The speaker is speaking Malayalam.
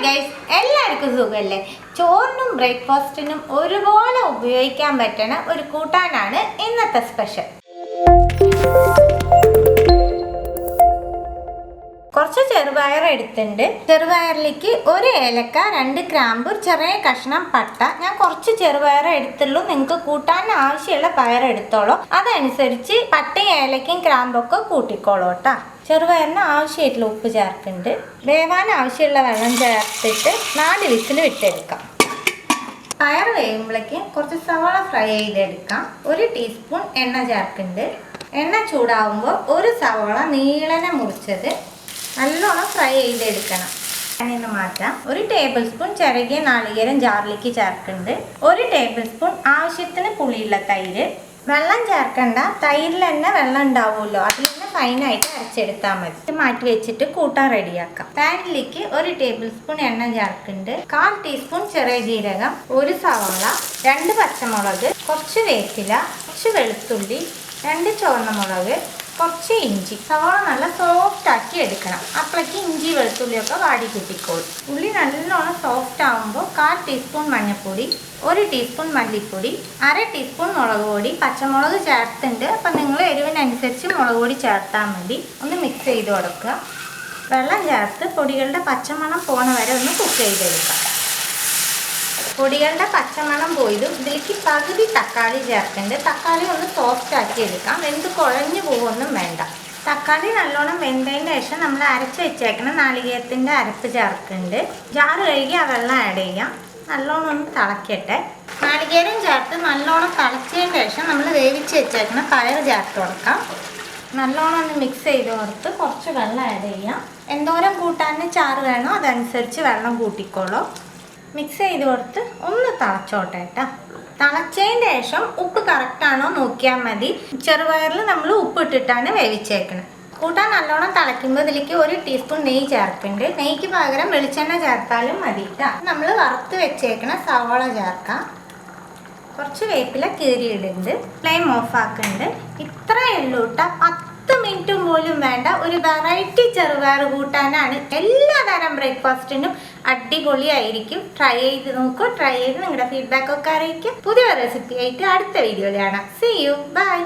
ഗൈസ്, എല്ലാവർക്കും സുഖമല്ലേ? ചോറിനും ബ്രേക്ക്ഫാസ്റ്റിനും ഒരുപോലെ ഉപയോഗിക്കാൻ പറ്റുന്ന ഒരു കൂട്ടാനാണ് ഇന്നത്തെ സ്പെഷ്യൽ. കുറച്ച് ചെറുപയർ എടുത്തിട്ടുണ്ട്. ചെറുപയറിലേക്ക് ഒരു ഏലക്ക, 2 ഗ്രാമ്പു, ചെറിയ കഷ്ണം പട്ട. ഞാൻ കുറച്ച് ചെറുപയർ എടുത്തുള്ളൂ. നിങ്ങൾക്ക് കൂട്ടാൻ ആവശ്യമുള്ള പയർ എടുത്തോളൂ. അതനുസരിച്ച് പട്ടയും ഏലക്കയും ഗ്രാമ്പൊക്കെ കൂട്ടിക്കോളൂ കേട്ടോ. ചെറുപയറിന് ആവശ്യമായിട്ടുള്ള ഉപ്പ് ചേർക്കുന്നുണ്ട്. വേവാൻ ആവശ്യമുള്ള വെള്ളം ചേർത്തിട്ട് 4 വിസിൽ വിട്ടെടുക്കാം. പയർ വേകുമ്പോഴേക്ക് കുറച്ച് സവാള ഫ്രൈ ചെയ്തെടുക്കാം. 1 ടീസ്പൂൺ എണ്ണ ചേർക്കുന്നുണ്ട്. എണ്ണ ചൂടാവുമ്പോൾ ഒരു സവാള നീളനെ മുറിച്ചത് നല്ലോണം ഫ്രൈ ചെയ്തെടുക്കണം. എണ്ണ മാറ്റാം. 1 ടേബിൾ സ്പൂൺ ചിരകിയ നാളികേരം ജാറിലേക്ക് ചേർക്കുന്നുണ്ട്. 1 ടേബിൾ സ്പൂൺ ആവശ്യത്തിന് പുളിയുള്ള തൈര്. വെള്ളം ചേർക്കണ്ട, തൈരിൽ തന്നെ വെള്ളം ഉണ്ടാവുമല്ലോ, അതിൽ തന്നെ ഫൈനായിട്ട് അരച്ചെടുത്താൽ മതി. മാറ്റി വെച്ചിട്ട് കൂട്ടാൻ റെഡിയാക്കാം. പാനിലേക്ക് 1 ടേബിൾ സ്പൂൺ എണ്ണ ചേർക്കുന്നുണ്ട്. 1/4 ടീസ്പൂൺ ചെറിയ ജീരകം, 1 സവാള, 2 പച്ചമുളക്, കുറച്ച് വേപ്പില, കുറച്ച് വെളുത്തുള്ളി, 2 ചുവന്ന മുളക്, കുറച്ച് ഇഞ്ചി. സവാള നല്ല സോഫ്റ്റ് ആക്കി എടുക്കണം. അപ്പോഴേക്ക് ഇഞ്ചി വെളുത്തുള്ളിയൊക്കെ വാടി കിട്ടിക്കോളും. ഉള്ളി നല്ലോണം സോഫ്റ്റ് ആകുമ്പോൾ 1/4 ടീസ്പൂൺ മഞ്ഞൾപ്പൊടി, 1 ടീസ്പൂൺ മല്ലിപ്പൊടി, 1/2 ടീസ്പൂൺ മുളക് പൊടി. പച്ചമുളക് ചേർത്തുണ്ട്, അപ്പം നിങ്ങൾ എരിവിനനുസരിച്ച് മുളക് പൊടി ചേർത്താൽ മതി. ഒന്ന് മിക്സ് ചെയ്ത് കൊടുക്കുക. വെള്ളം ചേർത്ത് പൊടികളുടെ പച്ചമണം പോണ വരെ ഒന്ന് കുക്ക് ചെയ്തെടുക്കാം. പൊടികളുടെ പച്ചമണം പോയതും ഇതിലേക്ക് പകുതി തക്കാളി ചേർക്കുന്നുണ്ട്. തക്കാളി ഒന്ന് സോഫ്റ്റ് ആക്കി എടുക്കാം. വെന്ത് കുഴഞ്ഞു പോകുമൊന്നും വേണ്ട. തക്കാളി നല്ലോണം വെന്തതിന് ശേഷം നമ്മൾ അരച്ച് വെച്ചേക്കണം നാളികേരത്തിൻ്റെ അരപ്പ് ചേർക്കുന്നുണ്ട്. ജാറ് കഴുകി ആ വെള്ളം ആഡ് ചെയ്യാം. നല്ലോണം ഒന്ന് തിളക്കട്ടെ. നാളികേരം ചേർത്ത് നല്ലോണം തിളച്ചതിന് ശേഷം നമ്മൾ വേവിച്ച് വെച്ചേക്കണം പയർ ചേർത്ത് കൊടുക്കാം. നല്ലോണം ഒന്ന് മിക്സ് ചെയ്ത് കൊടുത്ത് കുറച്ച് വെള്ളം ആഡ് ചെയ്യാം. എന്തോരം കൂട്ടാൻ ചാറ് വേണോ അതനുസരിച്ച് വെള്ളം കൂട്ടിക്കോളൂ. മിക്സ് ചെയ്ത് കൊടുത്ത് ഒന്ന് തിളച്ചോട്ടെ കേട്ടോ. തിളച്ചതിന് ശേഷം ഉപ്പ് കറക്റ്റാണോ നോക്കിയാൽ മതി. ചെറുപയറിൽ നമ്മൾ ഉപ്പ് ഇട്ടിട്ടാണ് വേവിച്ചേക്കുന്നത്. കൂട്ടാൻ നല്ലോണം തിളയ്ക്കുമ്പോൾ ഇതിലേക്ക് 1 ടീസ്പൂൺ നെയ്യ് ചേർക്കുന്നുണ്ട്. നെയ്ക്ക് പകരം വെളിച്ചെണ്ണ ചേർത്താലും മതി കേട്ടോ. നമ്മൾ വറുത്ത് വെച്ചേക്കണ സവാള ചേർക്കാം. കുറച്ച് വേപ്പില കീറിയിടുന്നുണ്ട്. ഫ്ലെയിം ഓഫ് ആക്കുന്നുണ്ട്. ഇത്രയേ ഉള്ളൂ കേട്ടോ. 10 മിനിറ്റും പോലും വേണ്ട. ഒരു വെറൈറ്റി ചെറുപയർ കൂട്ടാനാണ്. എല്ലാ തരം ബ്രേക്ക്ഫാസ്റ്റിനും അടിപൊളിയായിരിക്കും. ട്രൈ ചെയ്ത് നോക്കൂ. ട്രൈ ചെയ്ത് നിങ്ങളുടെ ഫീഡ്ബാക്ക് ഒക്കെ അറിയിക്കും. പുതിയ റെസിപ്പി ആയിട്ട് അടുത്ത വീഡിയോയിൽ കാണാം. See you. ബൈ.